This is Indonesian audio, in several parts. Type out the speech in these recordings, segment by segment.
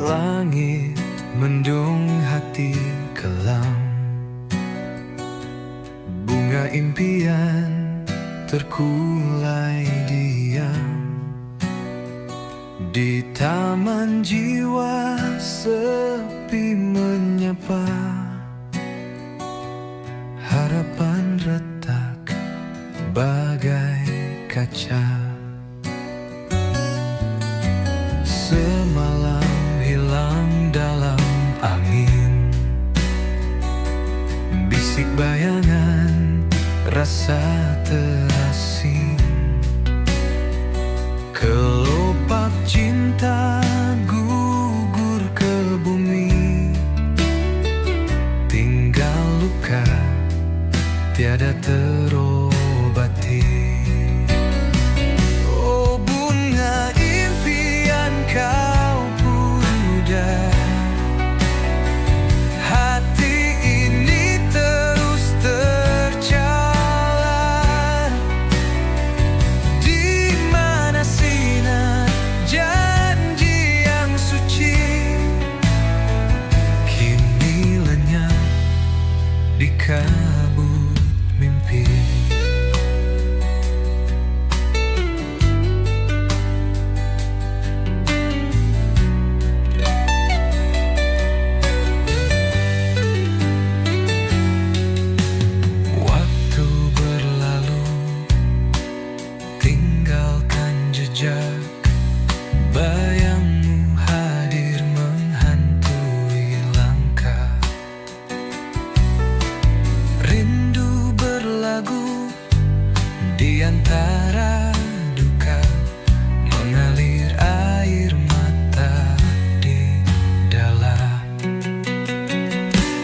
Langit mendung, hati kelam. Bunga impian terkulai diam di taman jiwa, sepi menyapa. Harapan retak bagai kaca. Semalam hilang dalam angin, bisik bayangan, rasa terasing. Kelopak cinta gugur ke bumi, tinggal luka tiada terobati. Oh bunga impian kau pudar, hati ini terus tercalar. Di mana sinar janji yang suci kini lenyap di kabut mimpi. Waktu berlalu, tinggalkan jejak. Bayangmu hadir menghantui langkah. Rindu berlagu di antara duka, mengalir air mata di dalam.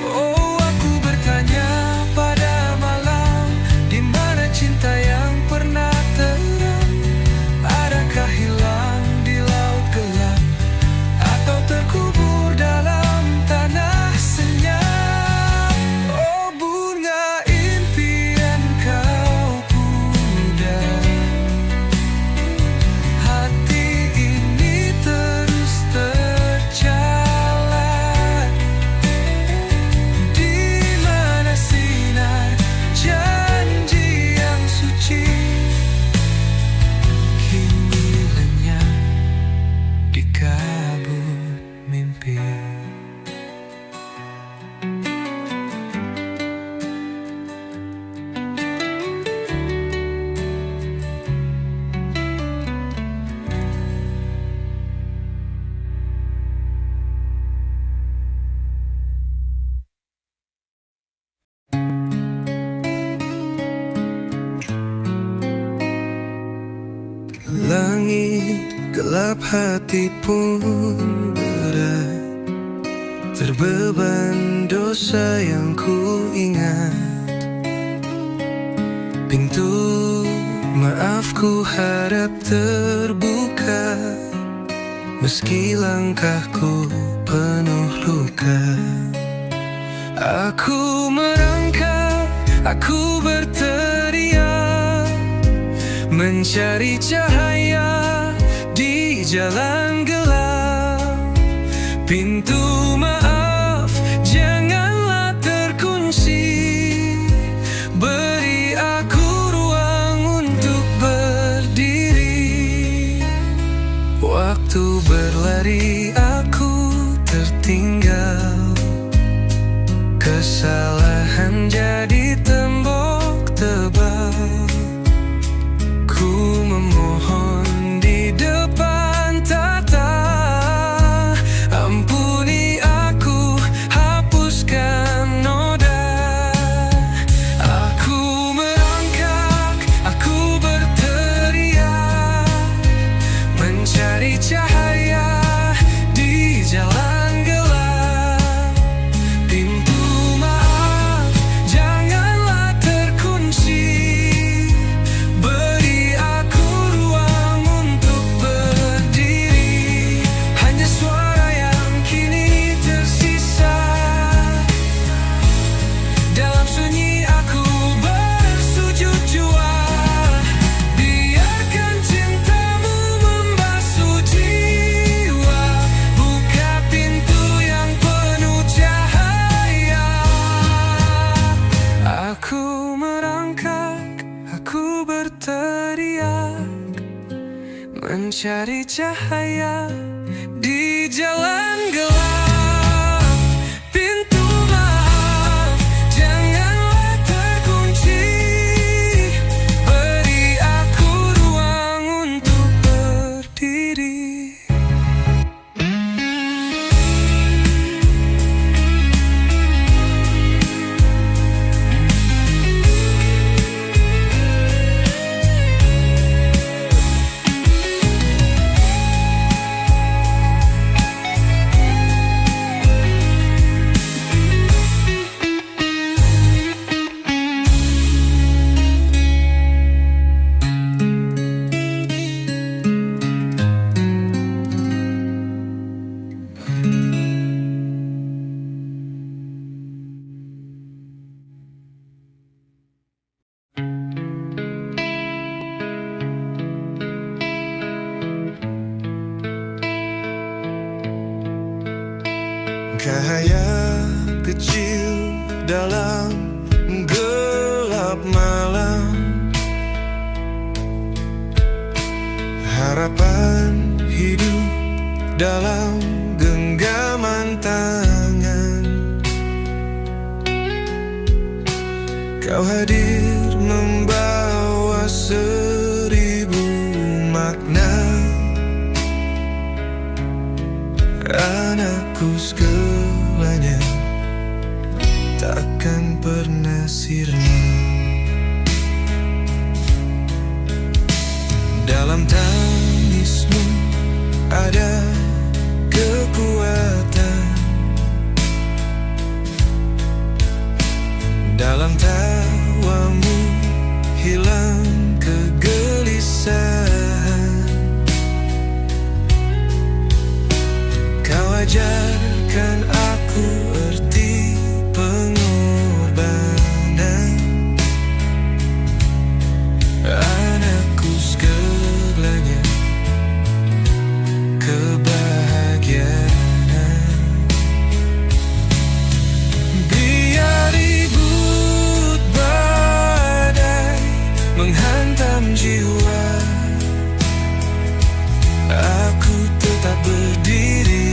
Oh aku bertanya pada malam, di mana cinta yang pernah terang? Adakah hilang di laut gelap, atau terkubur dalam tanah senyap? Oh bunga impian kau pudar, hati ini terus tercalar. Di mana sinar janji yang suci kini lenyap di kabut mimpi. Langit gelap, hati pun berat, terbeban dosa yang ku ingat. Pintu maafku harap terbuka, meski langkahku penuh luka. Aku merangkak, aku berteriak, mencari cahaya di jalan gelap. Pintu maaf janganlah terkunci, beri aku ruang untuk berdiri. Waktu berlari aku tertinggal, kesalahan jadi tembok tebal. Ku memohon di depan tata, ampuni aku, hapuskan noda. Aku merangkak, aku berteriak, mencari cahaya di jalan gelap. Pintu maaf mencari cahaya di jalan gelap. Pintu maaf janganlah terkunci, beri aku ruang untuk berdiri. Cahaya kecil dalam gelap malam, harapan hidup dalam genggaman tangan. Kau hadir membawa 1000 makna, anakku segalanya takkan pernah sirna. Dalam tangismu ada kekuatan, dalam tawamu hilang kegelisahan. Kau ajarkan aku arti pengorbanan, anakku segalanya kebahagiaan. Biar ribut badai menghantam jiwa, aku tetap berdiri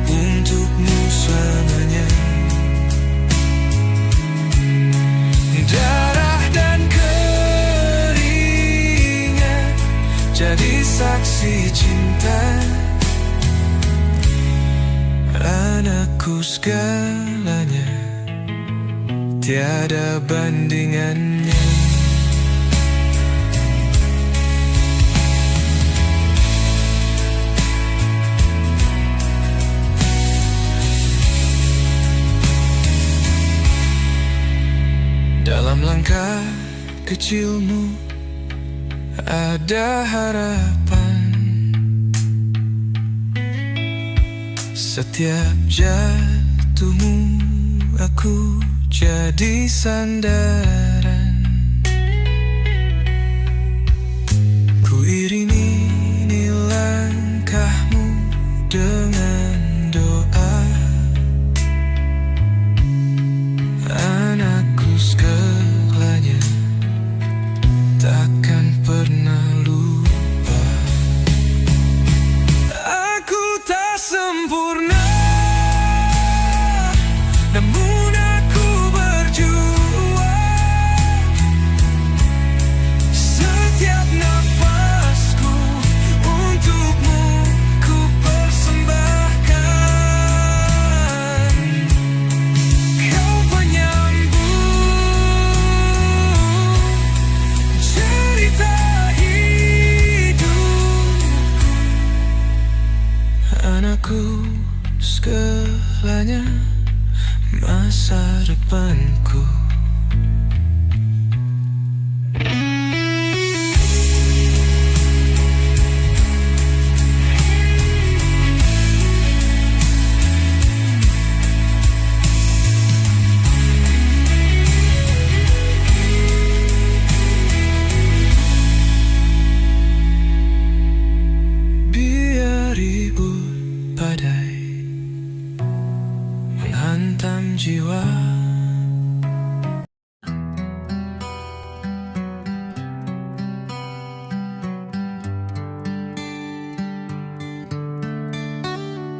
untukmu selamanya. Darah dan keringat jadi saksi cinta, anakku segalanya tiada bandingannya. Dalam langkah kecilmu ada harapan, setiap jatuhmu aku jadi sandaran. Ku iringi langkahmu dengan doa, anakku segalanya takkan pernah lupa. Aku tak sempurna, namun aku berjuang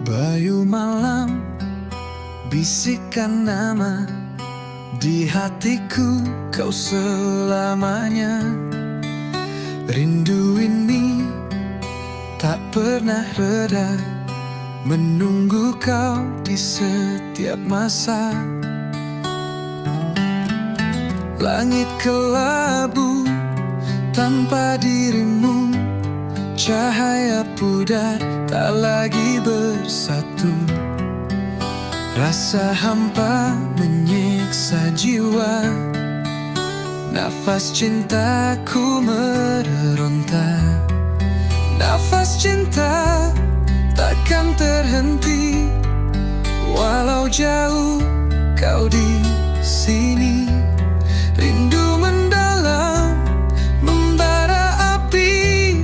Bayu malam bisikan nama di hatiku, kau selamanya. Rindu ini tak pernah reda, menunggu kau di setiap masa. Langit kelabu tanpa dirimu, cahaya pudar tak lagi bersatu. Rasa hampa menyiksa jiwa, nafas cintaku meronta. Nafas cinta takkan terhenti, walau jauh kau di sini. Rindu mendalam membara api,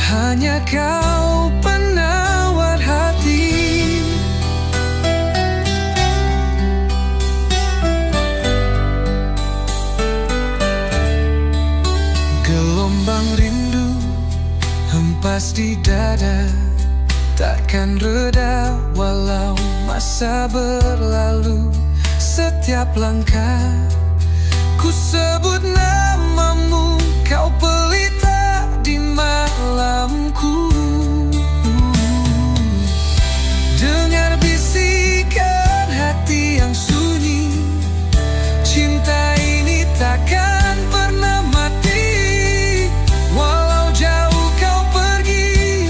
hanya kau penawar hati. Gelombang rindu hempas di dada, takkan reda walau masa berlalu. Setiap langkah ku sebut namamu, kau pelita di malamku. Dengar bisikan hati yang sunyi, cinta ini takkan pernah mati. Walau jauh kau pergi,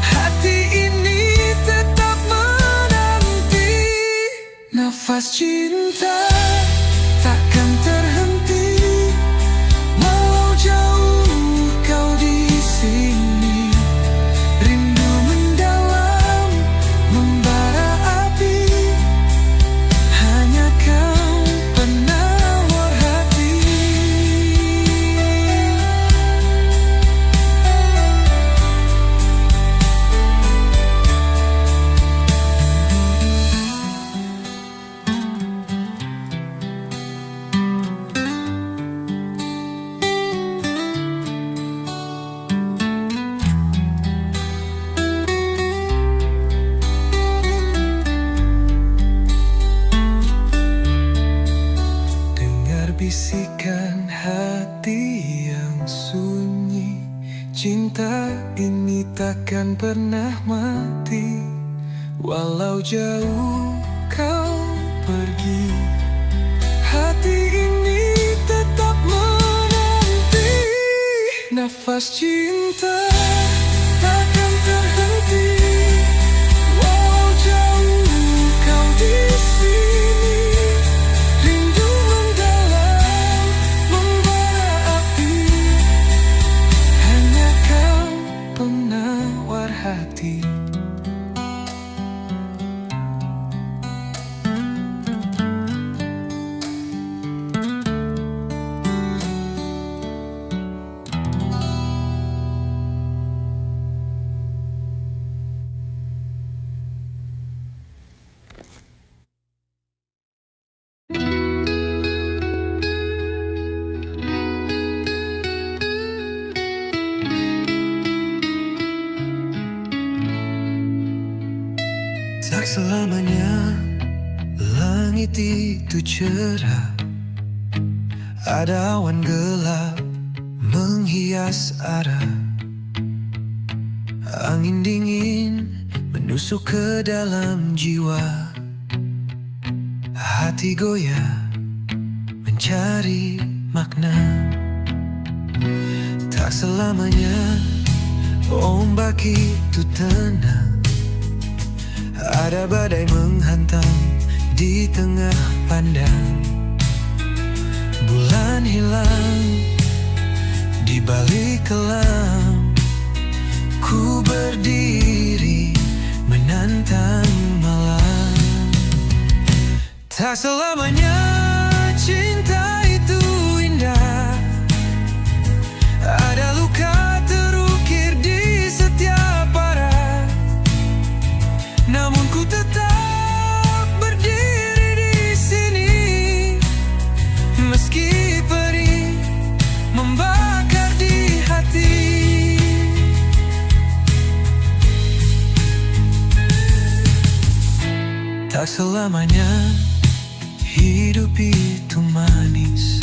hati ini tetap menanti. Nafas cinta takkan terhenti, walau jauh kau di sini. Rindu mendalam membara api, hanya kau penawar hati. Bisikan hati yang sunyi, cinta ini takkan pernah mati. Walau jauh kau pergi, hati ini tetap menanti. Nafas cinta takkan terhenti, walau jauh kau di sini. Hati. Tak selamanya langit itu cerah, ada awan gelap menghias arah. Angin dingin menusuk ke dalam jiwa, hati goyah mencari makna. Tak selamanya ombak itu tenang, ada badai menghantam di tengah pandang. Bulan hilang di balik kelam, ku berdiri menantang malam. Tak selamanya cinta itu indah, ada luka terukir di setiap arah. Namun ku tetap berdiri di sini, meski perih membakar di hati. Tak selamanya hidup itu manis.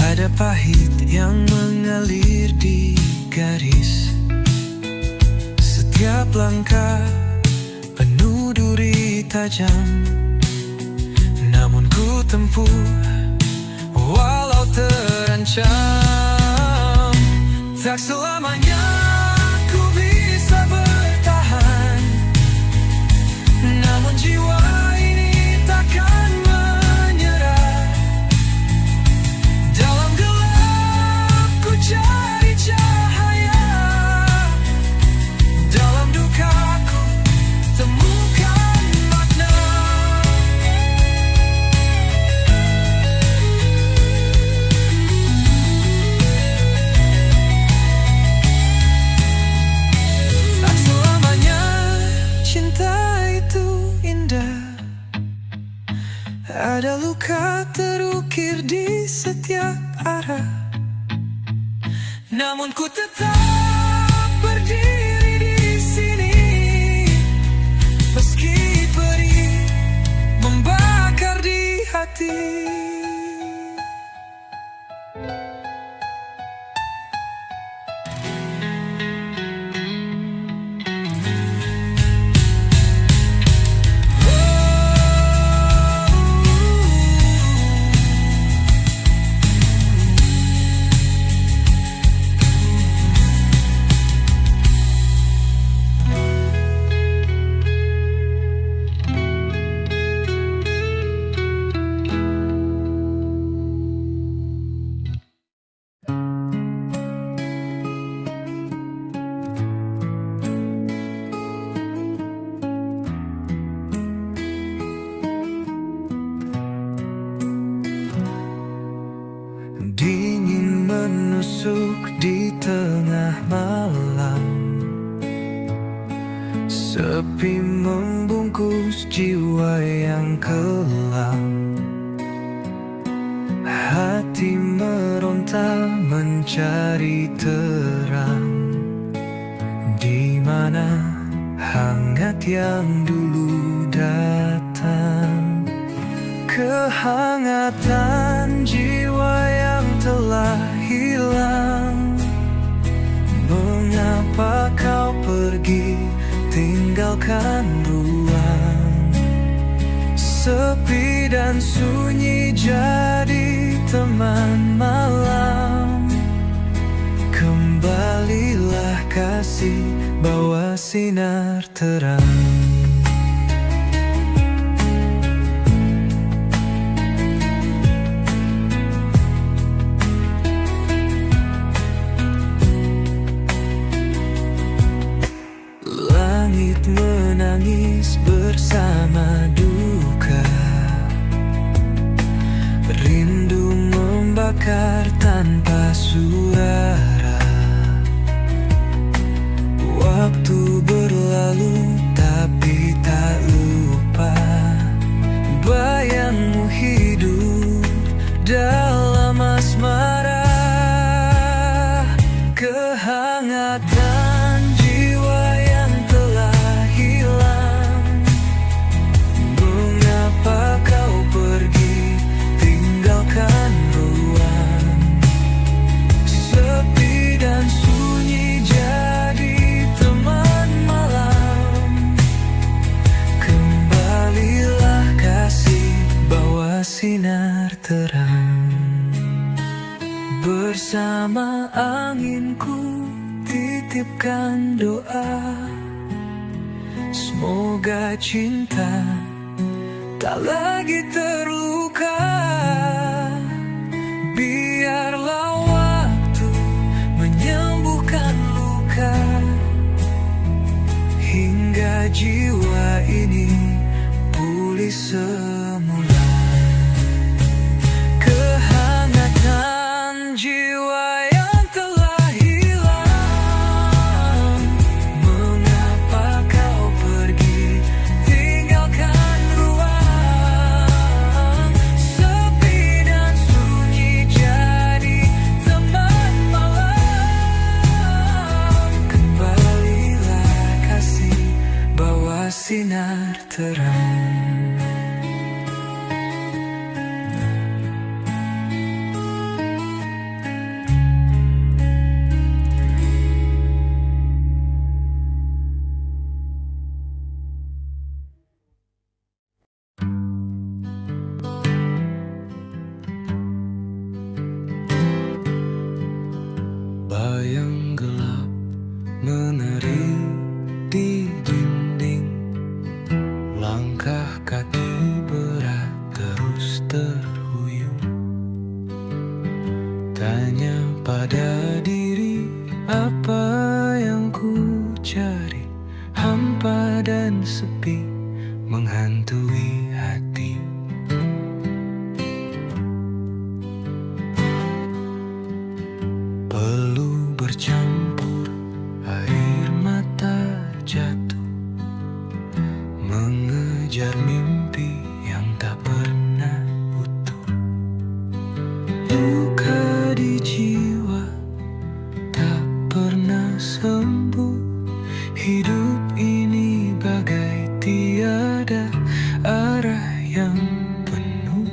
Ada pahit yang mengalir di garis. Setiap langkah penuh duri tajam, namun ku tempuh walau terancam. Tak selamanya ku bisa bertahan, namun jiwa ini takkan menyerah. Dalam gelap ku cari cahaya, dalam dukaku temukan makna. Tak selamanya cinta itu indah. Ada luka terukir di setiap arah, namun ku tetap berdiri di sini. Meski perih membakar di hati. Dingin menusuk di tengah malam, sepi membungkus jiwa yang kelam. Hati meronta mencari terang, di mana hangat yang dulu datang. Kehangatan jiwa yang telah hilang. Mengapa kau pergi tinggalkan ruang? Sepi dan sunyi jadi teman malam. Kembalilah kasih, bawa sinar terang. Langit menangis bersama duka, rindu membakar tanpa suara. Waktu berlalu tapi tak lupa, bayangmu hidup dalam asmara. Kehangatan jiwa yang telah hilang. Mengapa kau pergi tinggalkan ruang? Sepi dan sunyi jadi teman malam. Kembalilah kasih, bawa sinar terang. Bersama anginku titipkan doa, semoga cinta tak lagi terluka. Biarlah waktu menyembuhkan luka, hingga jiwa ini pulih semula. Kehangatan jiwa yang telah hilang. Mengapa kau pergi tinggalkan ruang? Sepi dan sunyi jadi teman malam. Kembalilah kasih, bawa sinar terang. terang. Bayang gelap menari di dinding, langkah kaki berat terus terhuyung. Tanya pada diri apa yang ku cari, hampa dan sepi menghantui hati. Peluh bercampur air mata jatuh, mengejar mimpi yang tak pernah utuh. Luka di jiwa tak pernah sembuh, hidup ini bagai tiada arah yang penuh.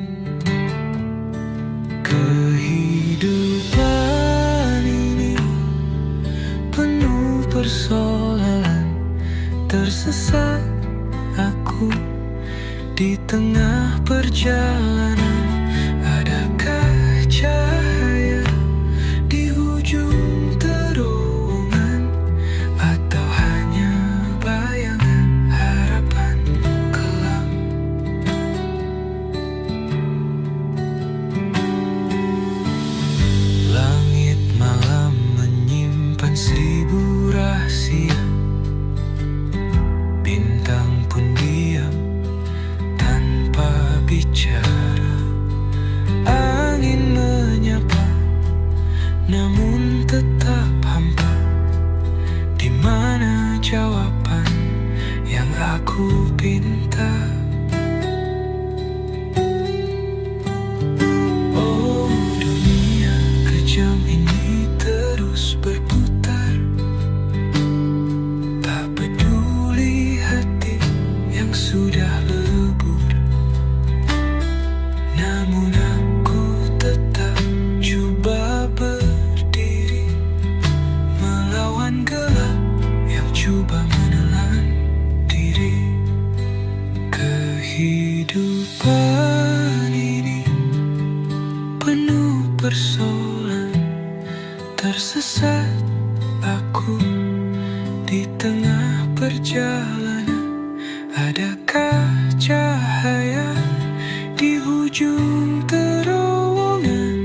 Kehidupan ini penuh persoalan, tersesat aku di tengah perjalanan. Adakah cahaya di ujung terowongan, atau hanya bayangan harapan kelam? Langit malam menyimpan seribu rahasia, bintang pun diam tanpa bicara. Angin menyapa namun tetap hampa. Di mana jawaban yang aku pinta? Oh dunia kejam ini terus berputar, tak peduli hati yang sudah lebur. Namun aku tetap coba berdiri, melawan gelap yang coba menelan diri. Kehidupan ini penuh persoalan, tersesat aku di tengah perjalanan. Adakah cahaya di ujung terowongan,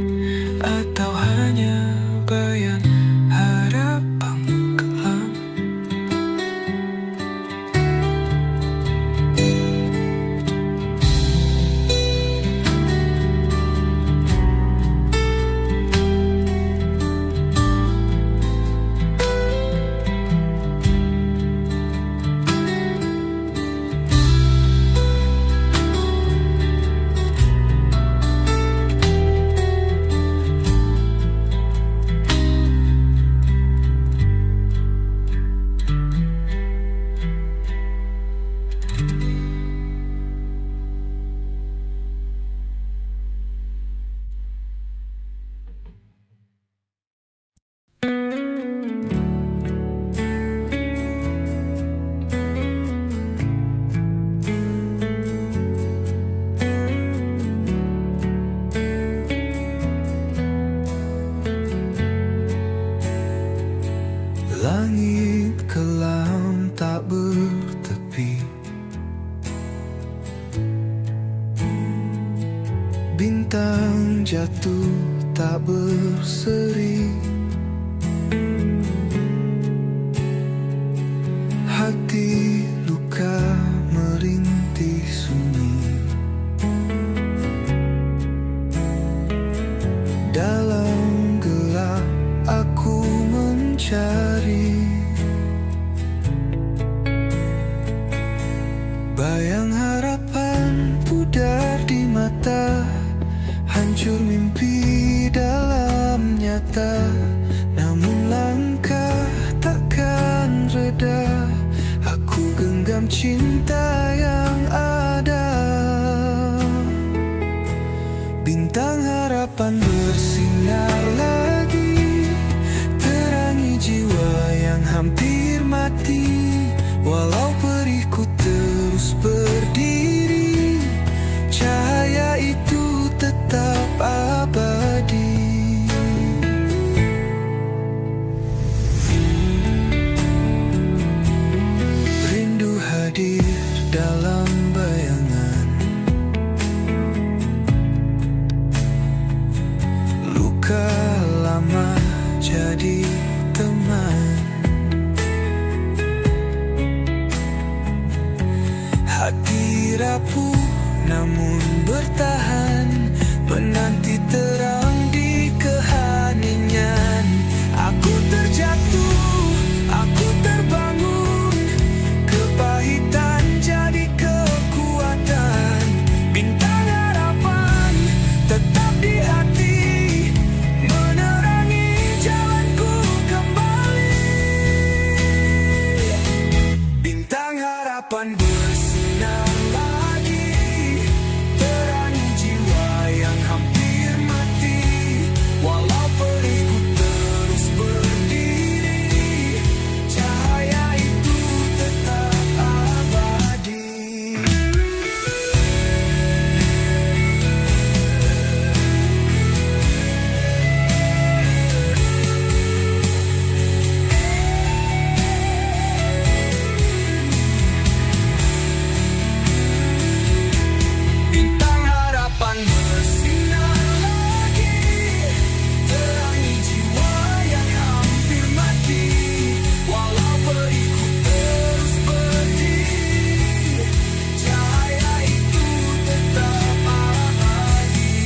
atau hanya bayan harapan kelam? Langit kelam tak bertepi, bintang jatuh tak berseri. Hati luka merintih sunyi, dalam gelap aku mencari bayang harapan pudar di mata, hancur mimpi dalam nyata. Namun langkah takkan reda, aku genggam cinta yang jadi teman. Hati rapuh namun bertahan, menanti terang di keheningan. Aku terjatuh, aku terbangun, kepahitan jadi kekuatan. Bintang harapan tetap di hati, menerangi jalanku kembali. Bintang harapan bersinar lagi, terangi jiwa yang hampir mati. Walau perihku terus berdiri, cahaya itu tetap abadi. Bintang harapan bersinar lagi, terangi jiwa yang hampir mati. Walau perihku terus berdiri, cahaya itu tetap abadi.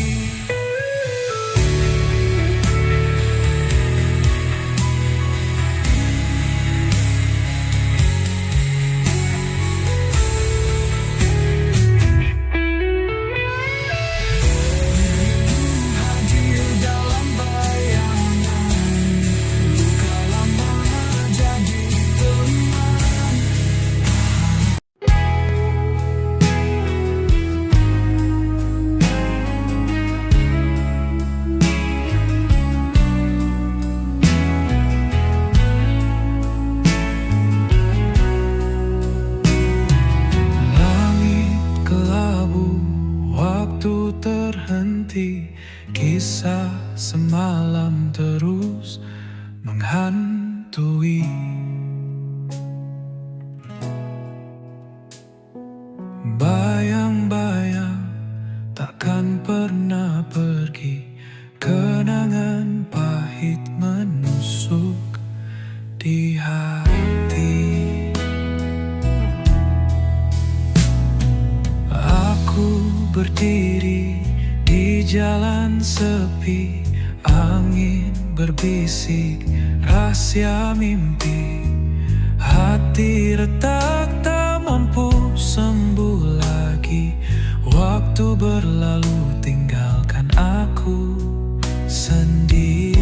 Hadir dalam bayangan, luka lama jadi teman. Langit kelabu, waktu terhenti, kisah semalam terus menghantui. Bayang-bayang takkan pernah pergi, kenangan pahit menusuk di hati. Aku berdiri di jalan sepi, angin berbisik rahasia mimpi. Hati retak tak mampu sembuh lagi, waktu berlalu tinggalkan aku sendiri.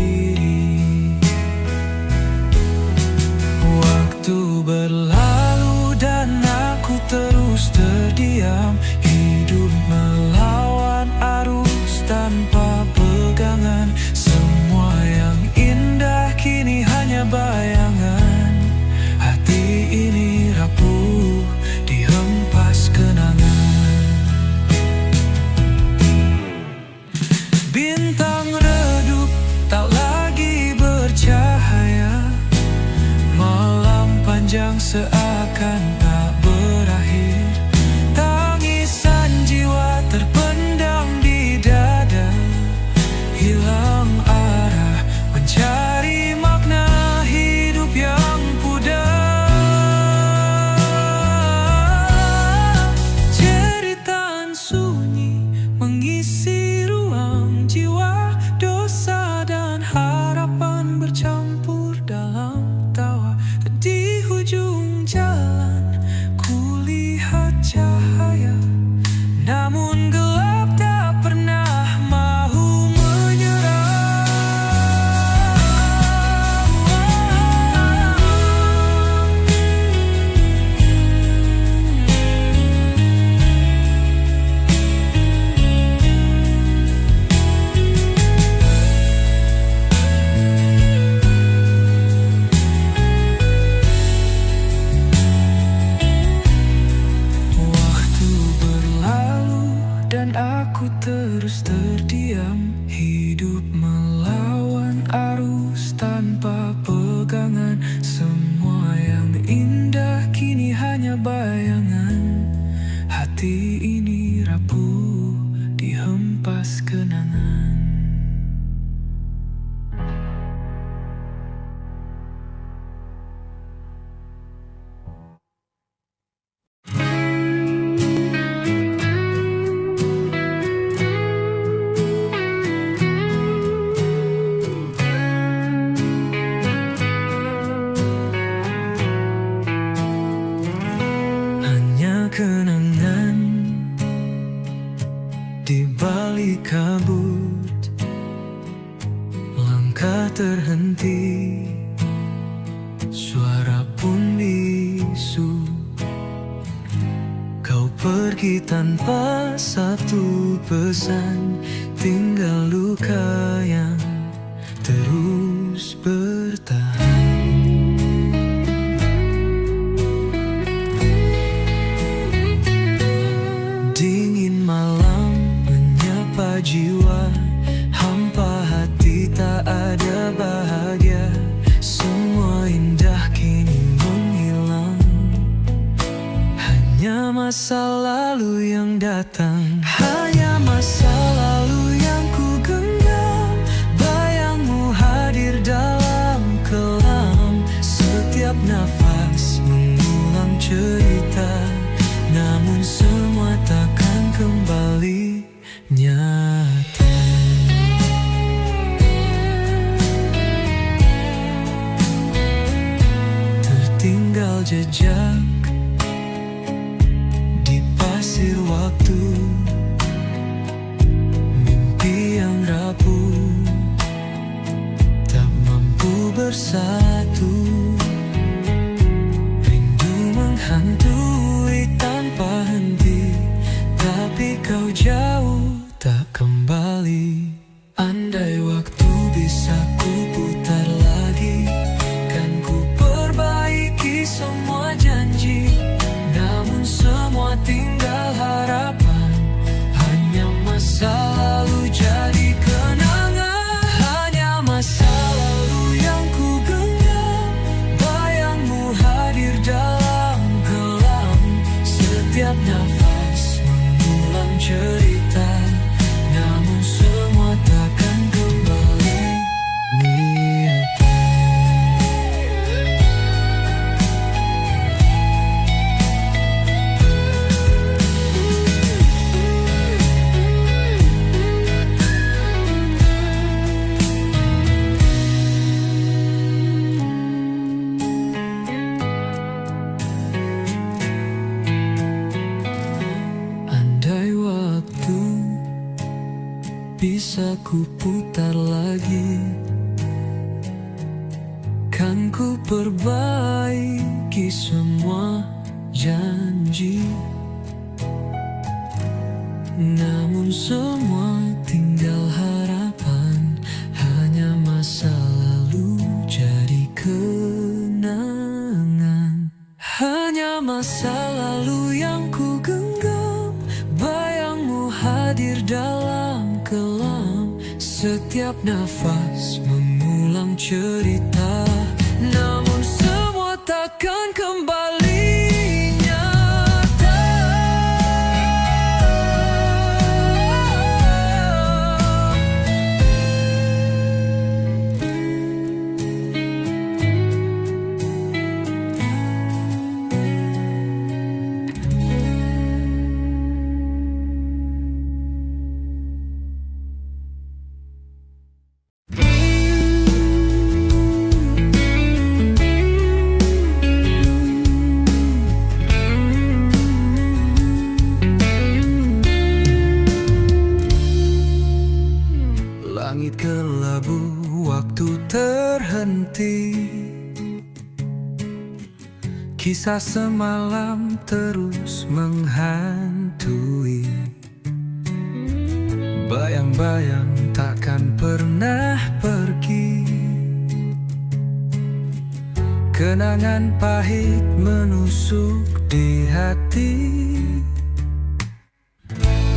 Waktu berlalu dan aku terus terdiam, hidup melawan arus tanpa pegangan. Semua yang indah kini hanya bayangan, hati ini rapuh dihempas kenangan. Bintang redup tak lagi bercahaya, malam panjang seakan tak berakhir. Tangisan jiwa terpendam di dada, hilang arah mencari makna hidup yang pudar. Jeritan sunyi mengisi ruang jiwa, dosa dan harapan bercampur dalam tawa. Di ujung jalan tanpa satu pesan, tinggal luka yang terus bertahan. Dingin malam menyapa jiwa, hampa hati tak ada bahagia. Semua indah kini menghilang, hanya masa lalu yang datang. Hanya masa lalu yang ku genggam, bayangmu hadir dalam kelam. Setiap nafas mengulang cerita, namun semua takkan kembali nyata. Tertinggal jejak di pasir waktu, mimpi yang rapuh tak mampu bersatu. Rindu menghantui tanpa henti, tapi kau jauh tak kembali. Andai waktu bisa ku putar lagi, kan ku perbaiki semua janji. Namun semua tinggal harapan, hanya masa lalu jadi kenangan. Hanya masa lalu yang ku genggam, bayangmu hadir dalam kelam. Setiap nafas mengulang cerita, namun semua takkan kembali nyata. Andai waktu bisa ku putar lagi, kan ku perbaiki semua janji. Namun semua tinggal harapan, hanya masa lalu jadi kenangan. Hanya masa lalu yang ku genggam, bayangmu hadir dalam kelam. Setiap nafas mengulang cerita, namun semua takkan kembali nyata. Langit kelabu, waktu terhenti. Kisah semalam terus menghantui. Bayang-bayang takkan pernah pergi. Kenangan pahit menusuk di hati.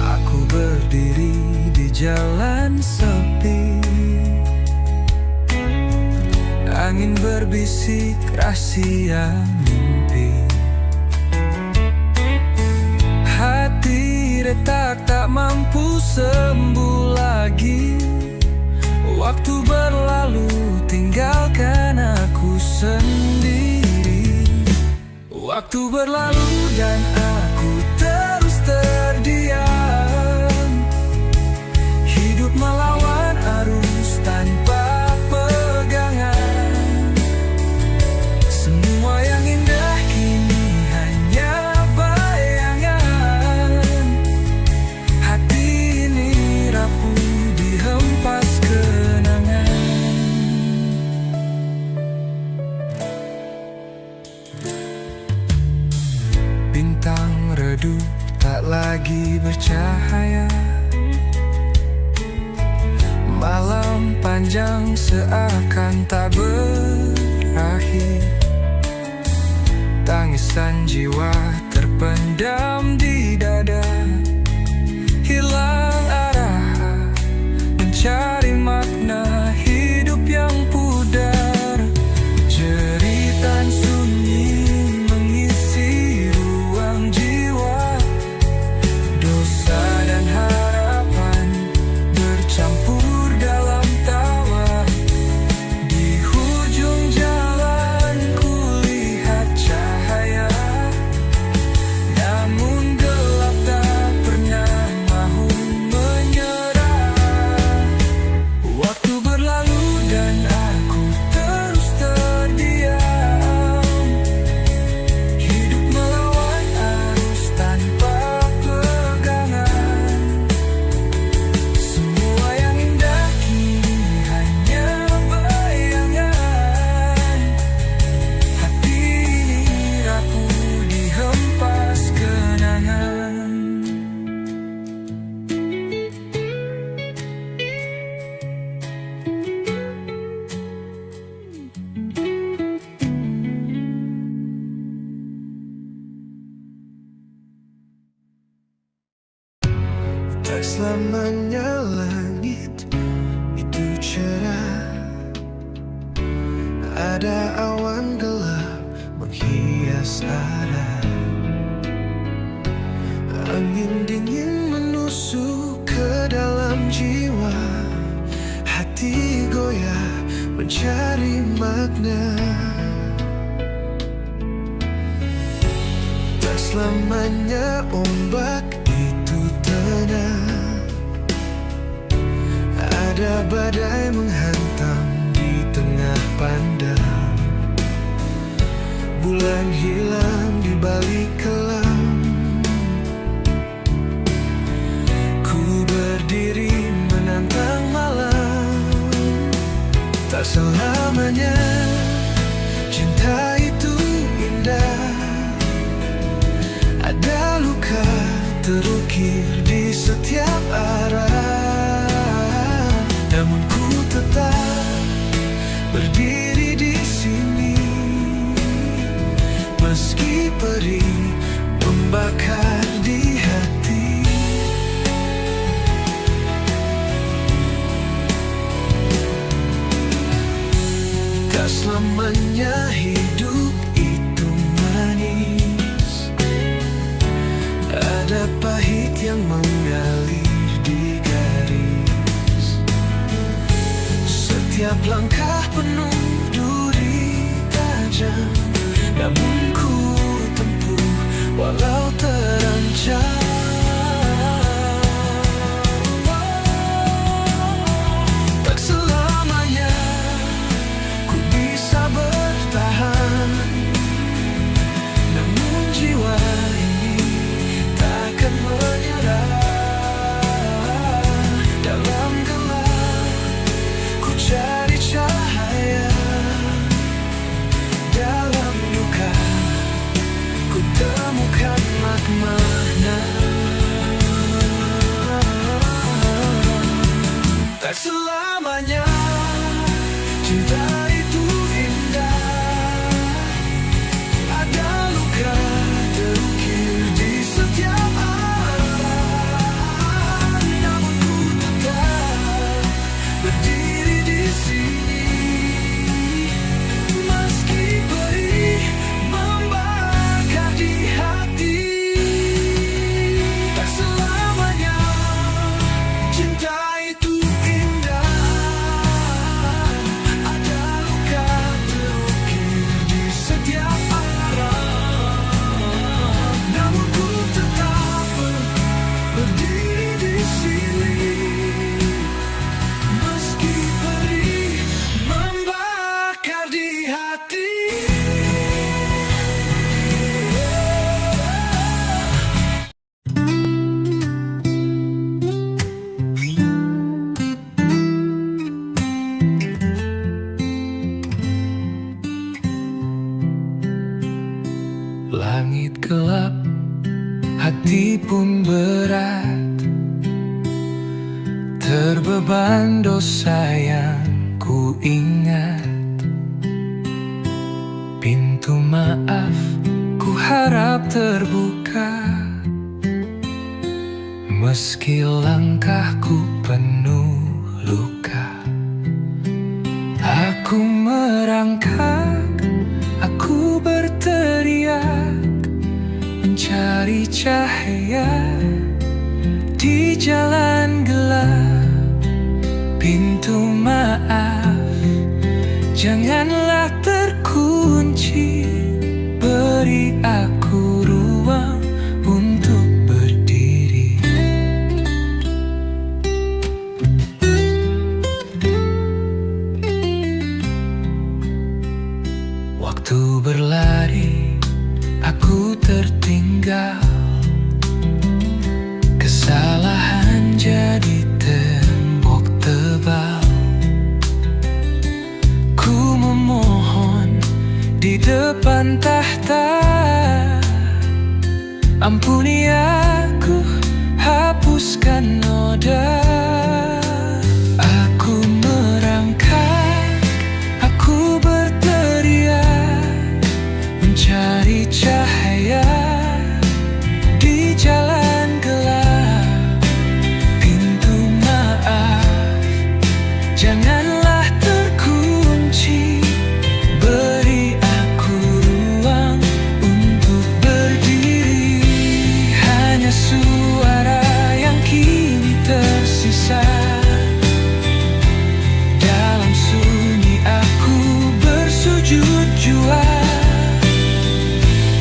Aku berdiri di jalan sepi, angin berbisik rahasia mimpi. Hati retak tak mampu sembuh lagi. Waktu berlalu tinggalkan aku sendiri. Waktu berlalu dan aku terus terdiam, hidup melawan arus tanpa pegangan. Semua yang indah kini hanya bayangan. Hati ini rapuh dihempas kenangan. Bintang redup tak lagi bercahaya. Malam panjang seakan tak berakhir. Tangisan jiwa terpendam di dada, hilang arah, mencari makna hidup yang pudar. Jeritan sunyi mengisi ruang jiwa, dosa dan harapan bercampur dalam tawa. Di hujung jalan kulihat cahaya, namun gelap tak pernah mahu menyerah. Waktu berlalu dan aku terus terdiam, hidup melawan arus tanpa pegangan. Semua yang indah kini hanya bayangan. Hati ini rapuh dihempas kenangan. Tak selamanya langit itu cerah. Ada awan gelap menghias arah. Angin dingin menusuk ke dalam jiwa. Hati goyah mencari makna. Tak selamanya ombak itu tenang. Ada badai menghantam di tengah pandang. Bulan hilang di balik kelam. Ku berdiri menantang malam. Tak selamanya cinta itu indah. Ada luka terukir di setiap arah, namun ku tetap berdiri di sini. Meski perih membakar di hati. Tak selamanya hidup itu manis. Ada pahit yang mengalir di garis. Setiap langkah penuh duri tajam, namun ku tempuh walau terancam. Tak selamanya ku bisa bertahan, namun jiwa ini takkan menyerah. Dalam gelap ku cari cahaya. Dalam duka ku temukan makna. Tak selamanya cinta itu indah. Ada luka terukir di setiap arah, namun ku tetap berdiri di sini. Meski perih membakar di hati. Tak selamanya cinta itu indah. Ada luka terukir di setiap arah, namun ku tetap berdiri di sini. Meski perih membakar di hati. Langit gelap, hati hati pun berat, terbeban dosa yang ku ingat. Pintu maaf ku harap terbuka, meski langkahku penuh luka. Aku merangkak, aku berteriak, mencari cahaya di jalan gelap. Pintu maaf, janganlah terkunci, beri aku ruang untuk berdiri. Waktu berlari, aku tertinggal. Kesalahan jadi tembok tebal. Ku memohon di depan tahta, ampuni aku, hapuskan noda. Aku merangkak, aku berteriak, mencari cahaya di jalan gelap. Pintu maaf, janganlah terkunci, beri aku ruang untuk berdiri. Hanya suara yang kini tersisa, dalam sunyi aku bersujud jua.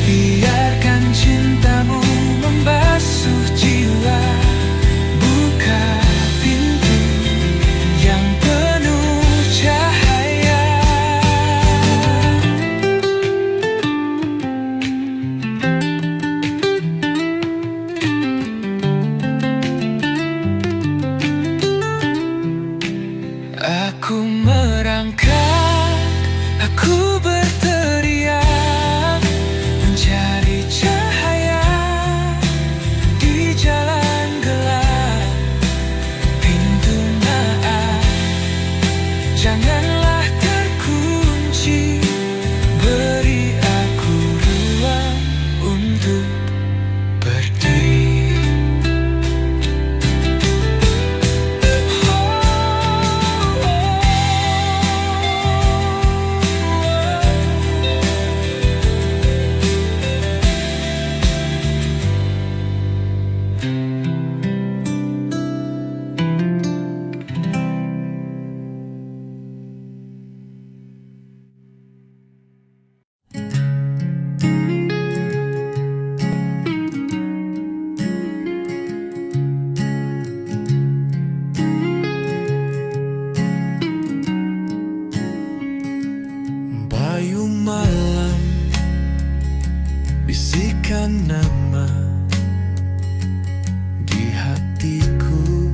Biarkan cintamu membasuh jiwa, buka pintu yang penuh cahaya. Aku merangkak, aku berteriak, mencari cahaya di jalan gelap. Pintu maaf, janganlah terkunci, beri aku ruang untuk berdiri. Bayu malam, bisikan nama di hatiku,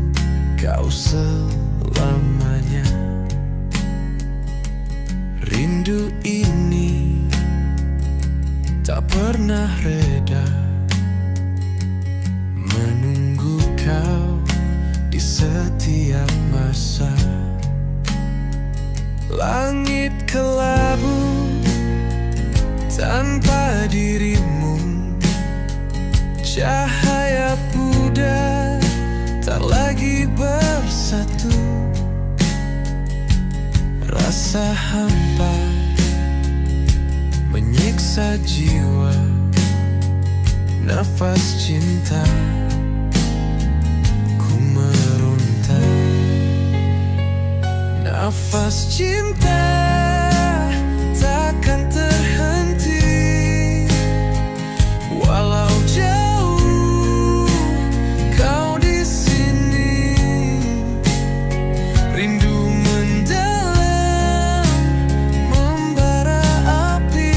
kau selamanya. Rindu ini tak pernah reda, menunggu kau di setiap masa. Langit kelabu tanpa dirimu, cahaya pudar tak lagi bersatu. Rasa hampa menyiksa jiwa, nafas cinta ku meronta. Nafas cinta takkan terhenti, walau jauh kau di sini. Rindu mendalam membara api,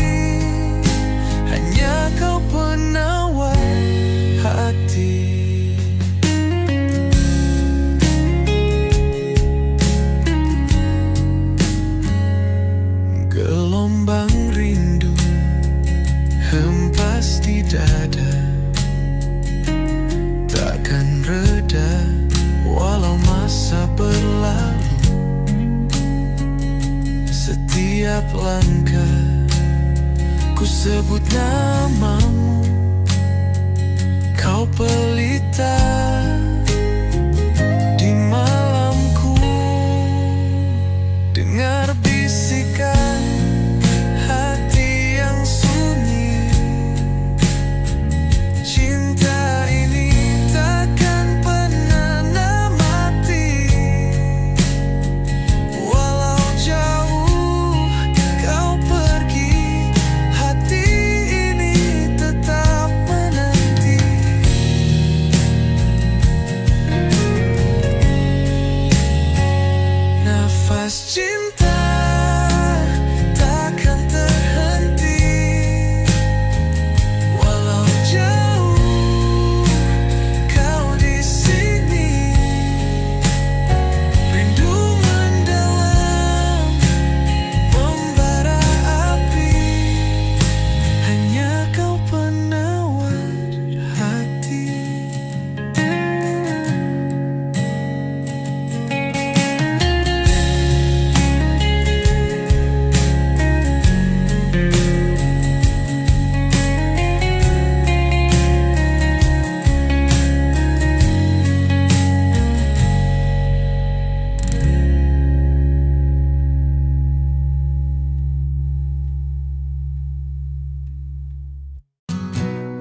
hanya kau penawar hati. Gelombang rindu hempas di dada, ku sebut namamu, kau pelita di malamku. Dengar bisikan hati yang sunyi, cinta ini takkan pernah mati. Walau jauh kau pergi, hati ini tetap menanti. Nafas cinta takkan terhenti, walau jauh kau di sini. Rindu mendalam membara api, hanya kau penawar hati.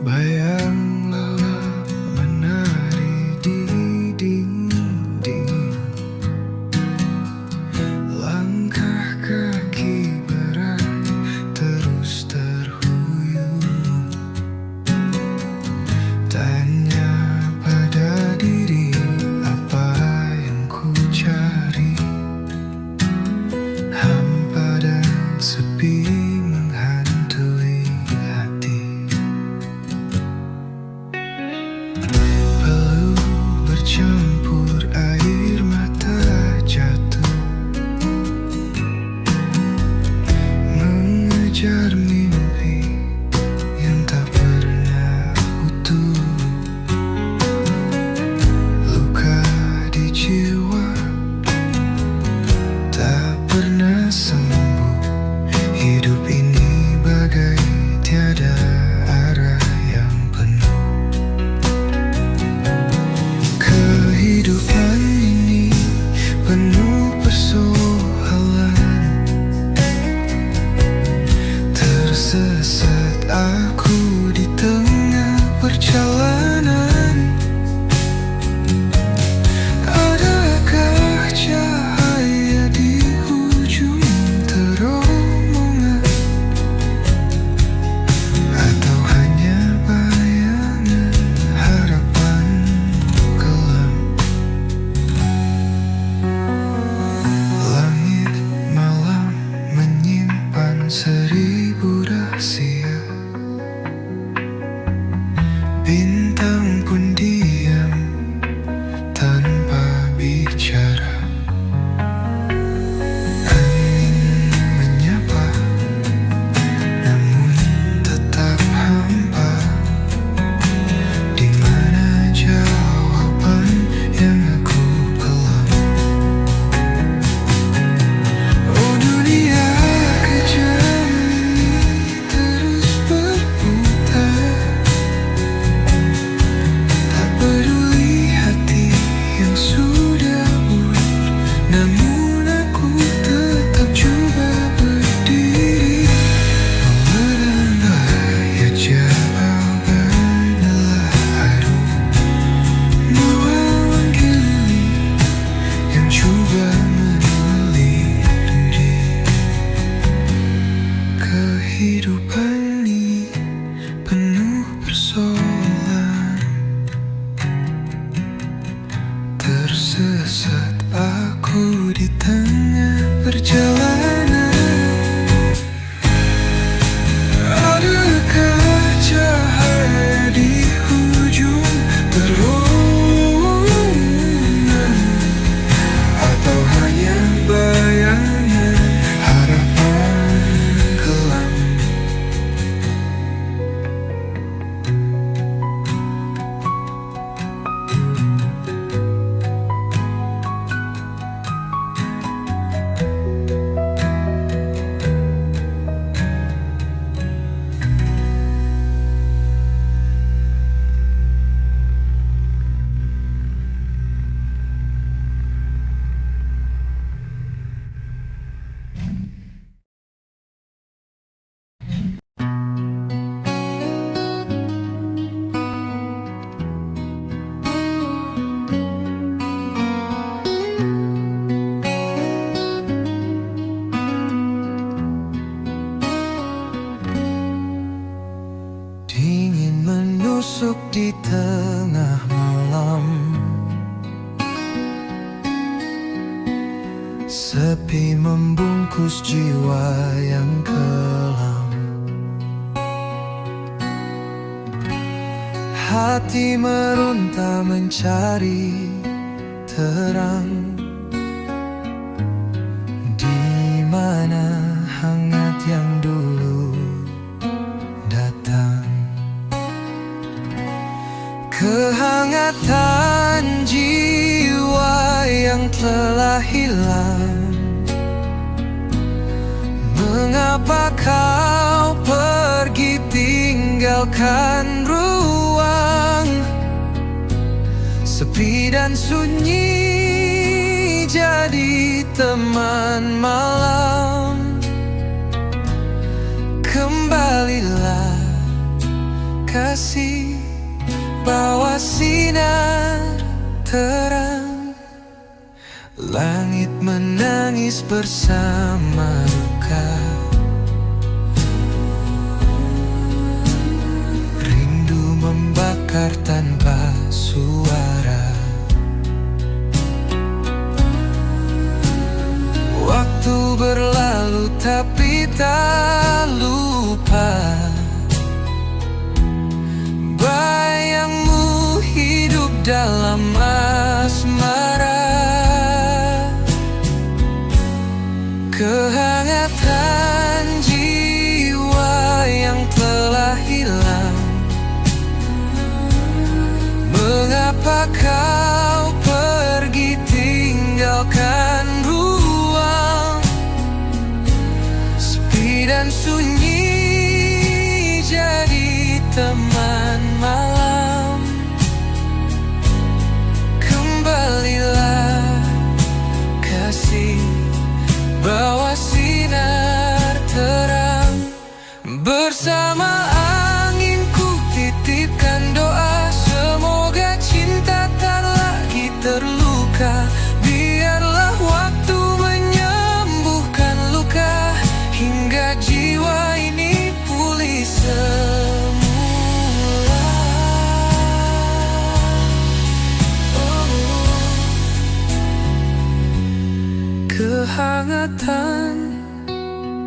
Bayang lelah menari di dinding, langkah kaki berat terus terhuyung. Tanya pada diri apa yang ku cari, hampa dan sepi menghantui hati. Peluh bercampur air mata jatuh, mengejar mimpi yang tak pernah utuh. Luka di jiwa tak pernah sembuh. Hidup ini bagai tiada arah yang penuh. Kehidupan ini penuh persoalan, tersesat aku di tengah perjalanan. Adakah cahaya di ujung terowongan, atau hanya bayangan harapan kelam? Langit malam menyimpan seribu rahasia, bintang pun diam tanpa bicara. Angin menyapa, namun tetap hampa. Di mana jawaban yang aku pelam? Oh dunia kejam ini terus berputar, tak peduli hati yang sudah buyar. Namun aku tetap coba berdiri, memegang bahaya jawaban adalah harum. Melawan keliling yang coba menelir. Kehidupan ini penuh persoalan, tersesat aku di tengah perjalanan. Adakah cahaya di ujung terowongan, atau hanya bayangan harapan kelam? menusuk di tengah malam. Sepi membungkus jiwa yang kelam. Hati meronta mencari terang. Di mana hangat yang dulu datang. Kehangatan jiwa yang telah hilang. Mengapa kau pergi tinggalkan ruang? Sepi dan sunyi jadi teman malam. Kembalilah kasih, bawa sinar terang. Langit menangis bersama duka. Rindu membakar tanpa suara. Waktu berlalu tapi tak lupa. Bayangmu hidup dalam asmara. Kehangatan jiwa yang telah hilang. Mengapa kau pergi tinggalkan ruang? Sepi dan sunyi jadi teman malam. Kembalilah kasih, bawa sinar terang. Bersama angin ku titipkan doa. Semoga cinta tak lagi terluka. Biarlah waktu menyembuhkan luka. Hingga jiwa ini pulih semula. Kehangatan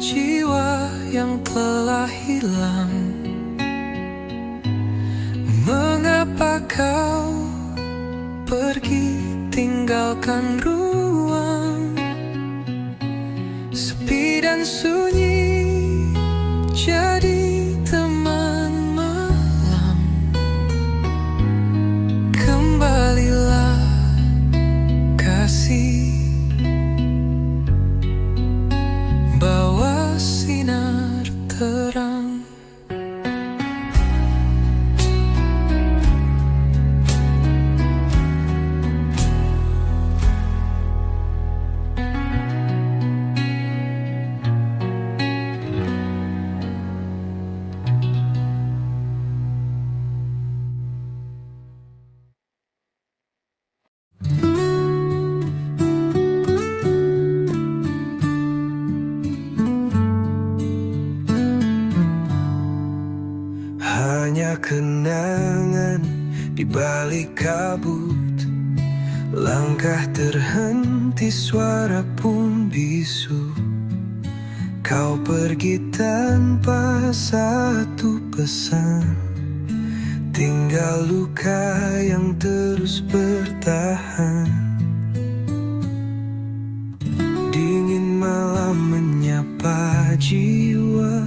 jiwa yang telah hilang. Mengapa kau pergi tinggalkan ruang? Sepi dan sunyi jadi teman malam. Kembalilah kasih, bawa sinar terang. Hanya kenangan di balik kabut. Langkah terhenti, suara pun bisu. Kau pergi tanpa satu pesan. Tinggal luka yang terus bertahan. Dingin malam menyapa jiwa.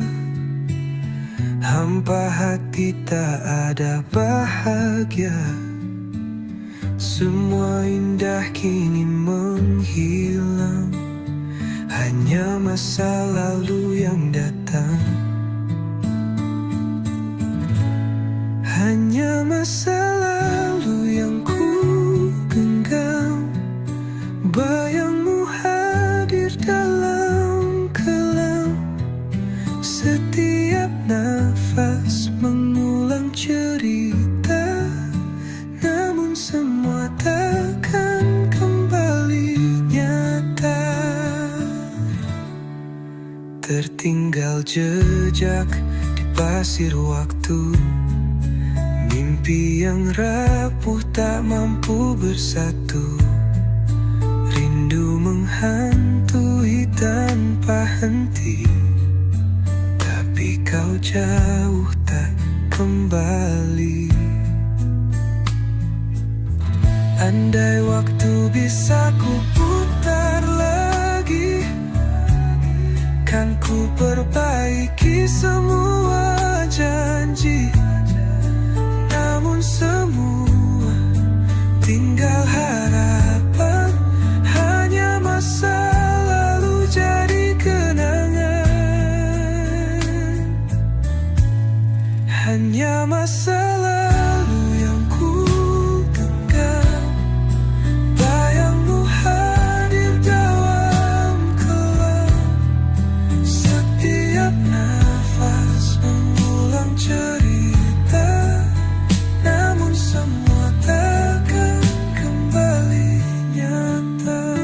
Hampa hati tak ada bahagia. Semua indah kini menghilang. Hanya masa lalu yang datang. Hanya masa lalu yang ku genggam. Bayangmu hadir dalam kelam. Setiap nafas mengulang cerita. Namun semua takkan kembali nyata. Tertinggal jejak di pasir waktu. Mimpi yang rapuh tak mampu bersatu, rindu menghantui tanpa henti. Tapi kau jauh tak kembali. Andai waktu bisa ku putar lagi, kan ku perbaiki semua janji. Namun semua tinggal harapan, hanya masa lalu jadi kenangan. Hanya masa lalu yang ku genggam, bayangmu hadir dalam kelam. Setiap nafas mengulang cerita, namun semua takkan kembali nyata.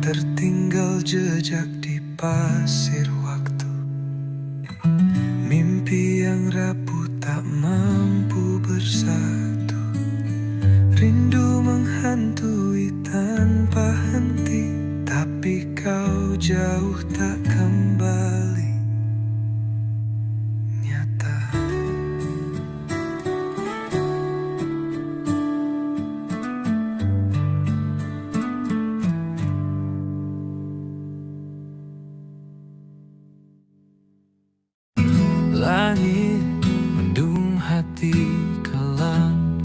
Tertinggal jejak di pasir waktu, mimpi yang rapuh tak mampu bersatu, rindu menghantui tanpa henti. Tapi kau jauh tak kembali nyata. Langit mendung hati kelam,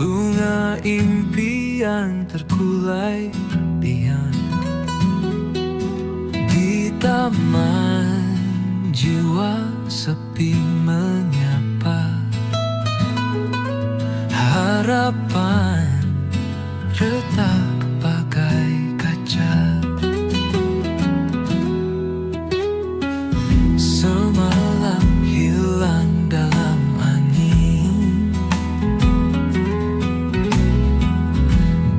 bunga impian terkulai diam. Di taman jiwa sepi menyapa, harapan retak bagai kaca. Semalam hilang dalam angin,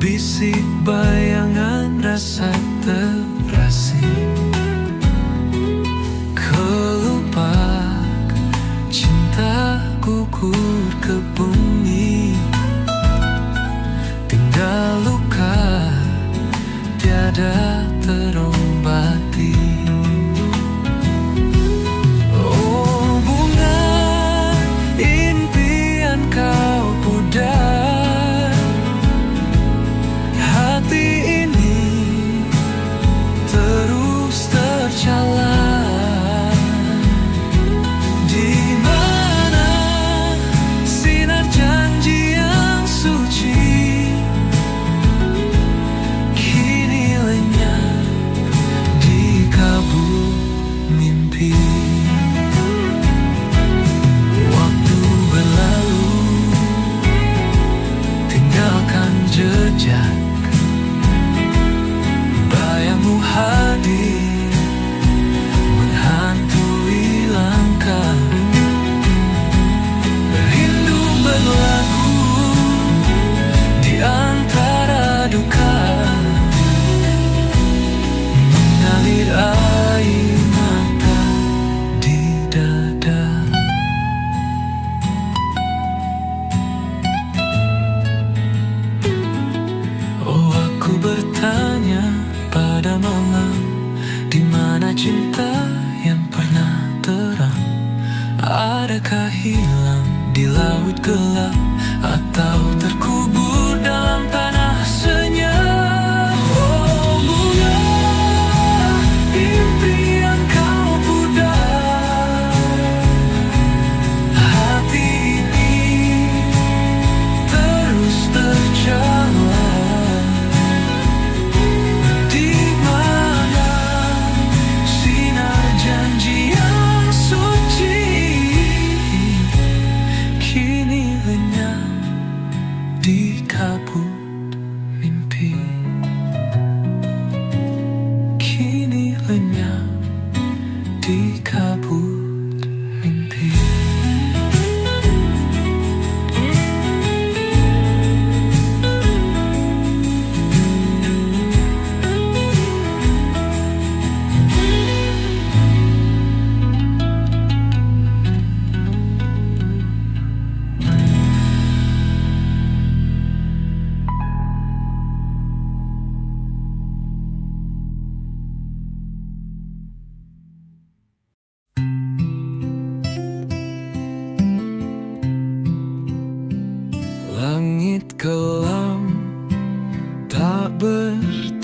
bisik bayangan rasa terasing. Kelupak cinta gugur ke bumi, tinggal luka tiada terobati. Jejak bayangmu hadir menghantui langkah, rindu berlagu di antara duka, mengalir air mata di dada. Bertanya pada malam, di mana cinta yang pernah terang? Adakah hilang di laut gelap, atau terkubur dalam tanah senyap? Oh bunga impian kau pudar, hati ini terus terjalan.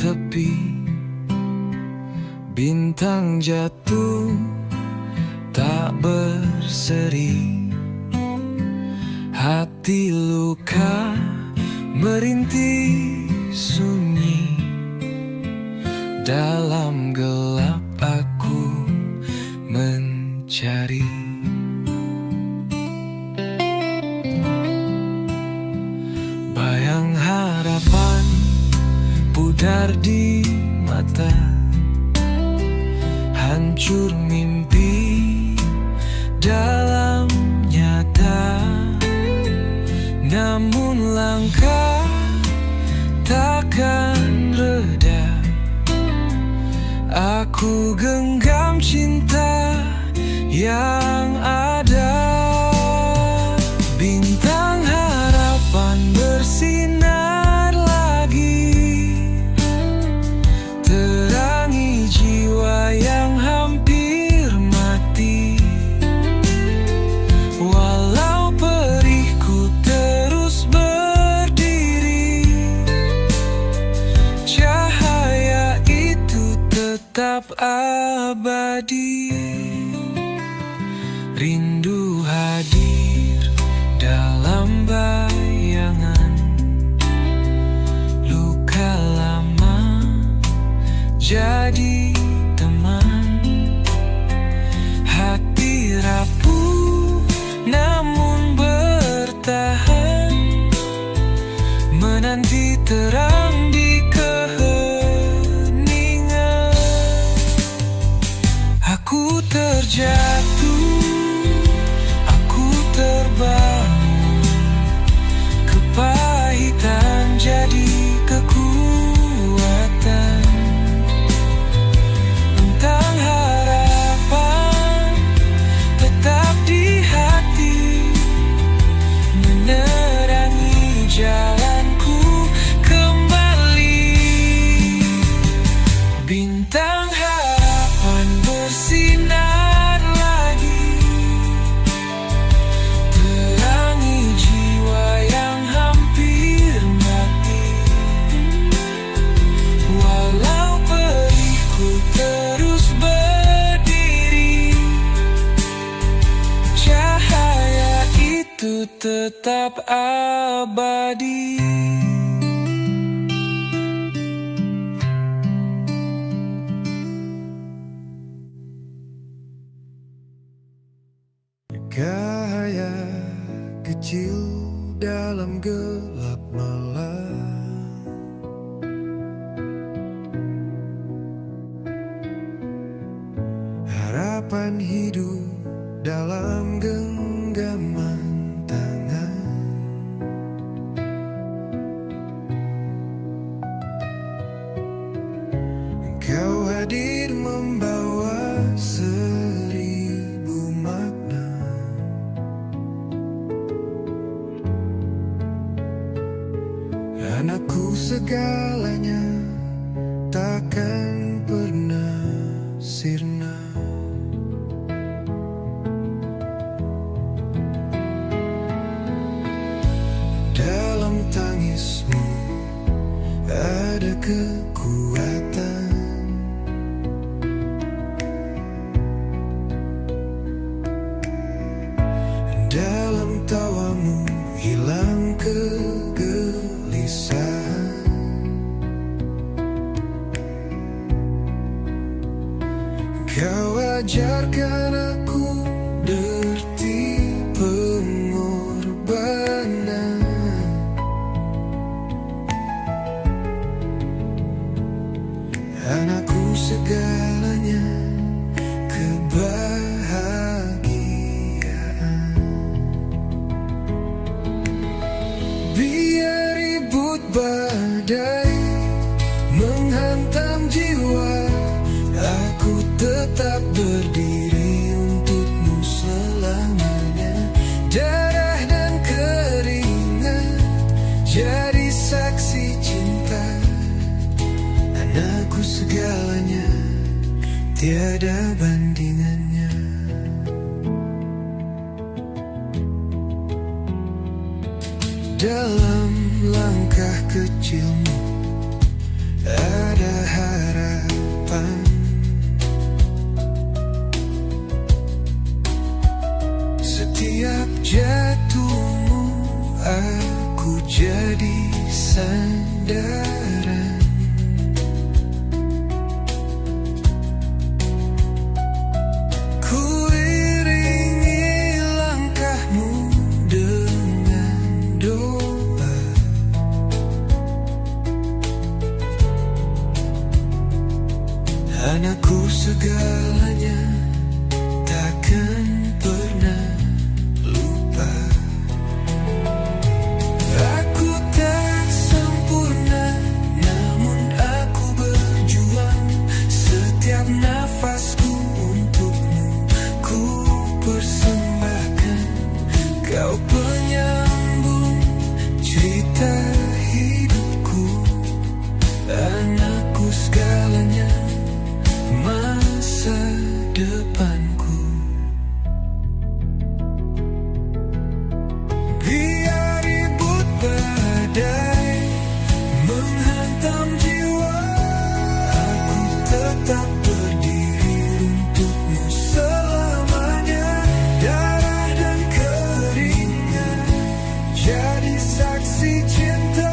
tepi, bintang jatuh tak berseri, hati luka merintih sunyi. Dalam gelap aku mencari bayang harapan pudar di mata, hancur mimpi dalam nyata. Namun langkah takkan reda, aku genggam cinta yang ada. Bintang harapan bersinar lagi, terangi jiwa yang hampir mati. Walau perihku terus berdiri, cahaya itu tetap abadi. Rindu hadir dalam bayangan, luka lama jadi teman. Hati rapuh namun bertahan, menanti terang di keheningan. Aku terjatuh, aku terbangun, kepahitan jadi kekuatan. Bintang harapan tetap di hati, menerangi jalanku kembali. Bintang harapan bersinar lagi, terangi jiwa yang hampir mati. Walau perihku terus berdiri, cahaya itu tetap abadi. Cahaya kecil dalam gelap malam, harapan hidup dalam genggaman tangan. Engkau hadir membawa seribu makna. Anakku segalanya takkan pernah sirna. Dalam tangismu ada kekuatan. Dalam tawamu hilang kegelisahan. Kau ajarkan aku derti pengorbanan. Anakku segalanya kebahagiaan. Biar ribut badai menghantam jiwa, aku tetap berdiri untukmu selamanya. Darah dan keringat jadi saksi cinta. Anakku segalanya, tiada bandingannya. Dalam langkah kecilmu ada Anakku segalanya, takkan pernah lupa. Aku tak sempurna, namun aku berjuang. Setiap nafasku untukmu ku persembahkan. Kau penyambung cerita hidupku, anakku segalanya, masa depanku. Biar ribut badai menghantam jiwa, aku tetap berdiri untukmu selamanya. Darah dan keringat jadi saksi cinta.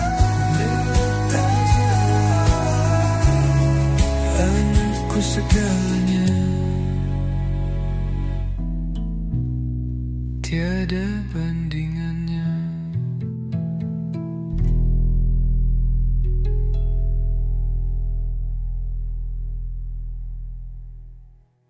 Anakku segalanya, tiada banding.